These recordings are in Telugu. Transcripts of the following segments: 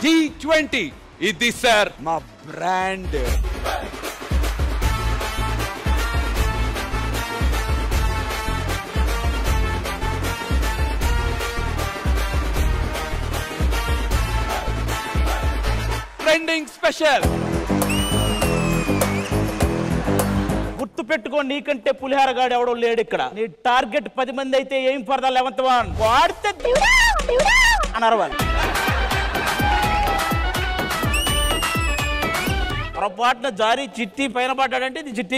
D20 ఇది సార్ మా బ్రాండ్. Trending special. గుర్తు పెట్టుకో, నీకంటే పులిహారగాడు ఎవడో లేడు ఇక్కడ. నీ టార్గెట్ 10 మంది అయితే ఏం ఫర్ ద 11th వన్ వాడితే అన్నారు వాళ్ళు. పొరపాటున జారీ చిట్టి పైన పడ్డాడంటే ఇది చిట్టి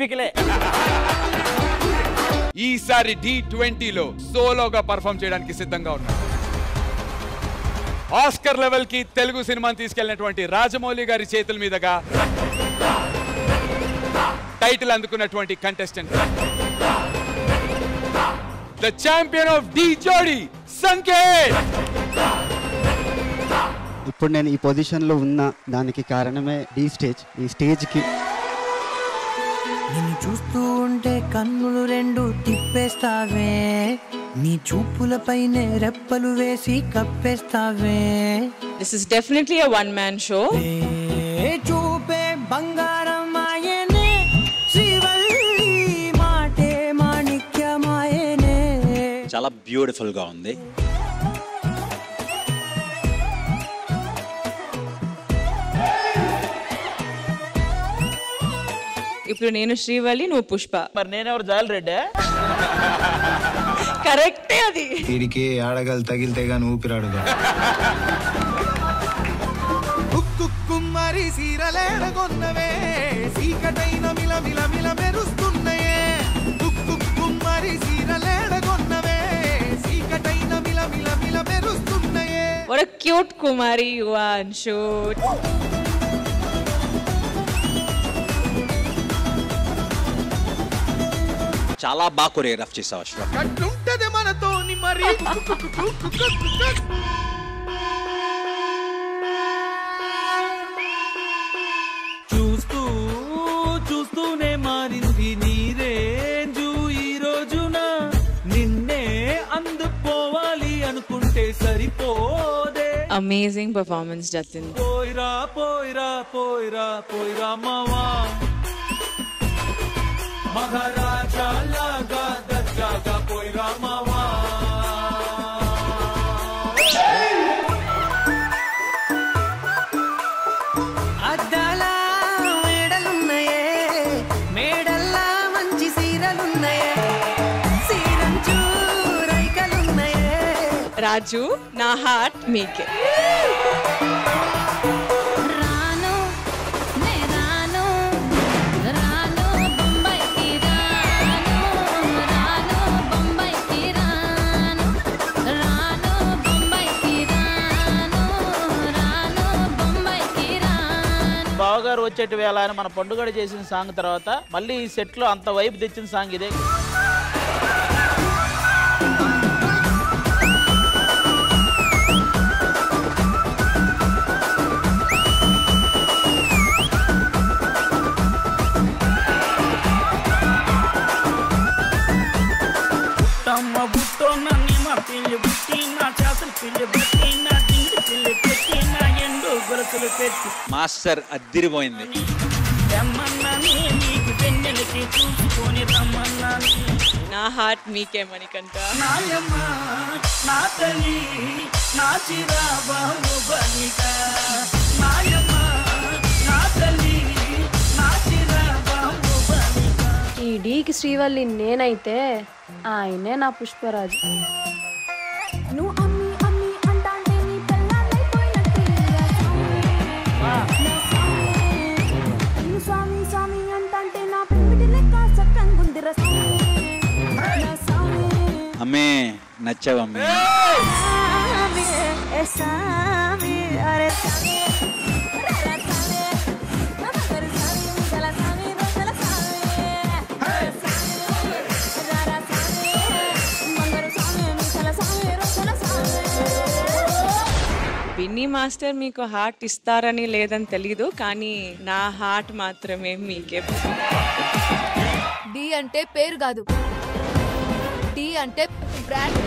పికిలే. ఈసారి D20లో సోలోగా పర్ఫామ్ చేయడానికి సిద్ధంగా ఉన్నాడు. ఆస్కర్ లెవెల్ కి తెలుగు సినిమాని తీసుకెళ్లినటువంటి రాజమౌళి గారి చేతుల మీదుగా టైటిల్ అందుకున్నటువంటి contestant, the champion of Dhee Jodi Sanket. ఇప్పుడు నేను ఈ పొజిషన్లో ఉన్న దానికి కారణమే డి స్టేజ్. ఈ స్టేజ్కి నిన్ను చూస్తూ ఉంటే కన్నులు రెండు తిప్పేస్తావే, నీ చూపులపైనే రెప్పలు వేసి కప్పేస్తావే. This is definitely a one-man show. చూపే బంగారం ఆయనే, శ్రీవల్లి మాటే మాణిక్యమాయనే. చాలా బ్యూటిఫుల్ గా ఉంది. ఇప్పుడు నేను శ్రీవల్లి, నువ్వు పుష్ప. మరి నేనెవరు? జాలి రెడ్డే. కరెక్టే అది. వీడికి ఆడగలు తగిలితే గాని ఊపిరాడుగా. కుమ్మరి సీరలేడగొన్నవే, సీకటైన మిల మిల మిల మెరుస్తున్నాయే. కుమ్మరి సీరలేడగొన్నవే, సీకటైన మిల మిల మిల మెరుస్తున్నాయే. What a cute Kumari you are on shoot. చాలా బాగా కొరియోగ్రాఫ్ చేసావు అశ్వక్. కట్టుంటది మనతోని మరి. చూస్తూ చూస్తూనే మారింది నీరేంజు ఈ రోజున, నిన్నే అందుకోవాలి అనుకుంటే సరిపోదే. Amazing performance, Jatin. పోయిరా పోయిరా పోయిరా పోయిరా మావా, మహారాజా లాగా దర్జాగా పోయిరా మావా. అద్దాల మేడలున్నాయే, మేడల్లా మంచి సీరలున్నాయే, సీరంచు రైకలున్నాయే. రాజు, నా హార్ట్ మీకే. బావగారు వచ్చేటి వేళ అని మన పండుగ చేసిన సాంగ్ తర్వాత మళ్ళీ ఈ సెట్ లో అంత వైపు తెచ్చిన సాంగ్ ఇదే. బుట్టో నన్ను మా పిల్లి బుట్టి, నా చేతులు పిల్లి బుట్టి, నా దిండి పిల్లి పెట్టి, నా ఎండు గొలుసులు పెట్టి. మాస్టర్ అద్దిరిపోయింది. నా హార్ట్ మీకే మణికంఠ. నా తల్లి నా చిరా బాహుబలిక, నా తల్లి నా చిరా బాహుబలిక. ఈ డీకి శ్రీవల్లి నేనైతే ఆయనే నా పుష్పరాజు. నువ్వు అమ్మి అమ్మి అంటాంటే నీ పిల్లలైపోయినట్టు స్వామి స్వామి అంటాంటే నా పెంపిటి లెక్క చక్కంగుందిర. అమ్మే నచ్చావమ్మే. బిన్నీ మాస్టర్ మీకు హార్ట్ ఇస్తారని లేదని తెలీదు, కానీ నా హార్ట్ మాత్రమే మీకే. డి అంటే పేరు కాదు, డి అంటే బ్రాండ్.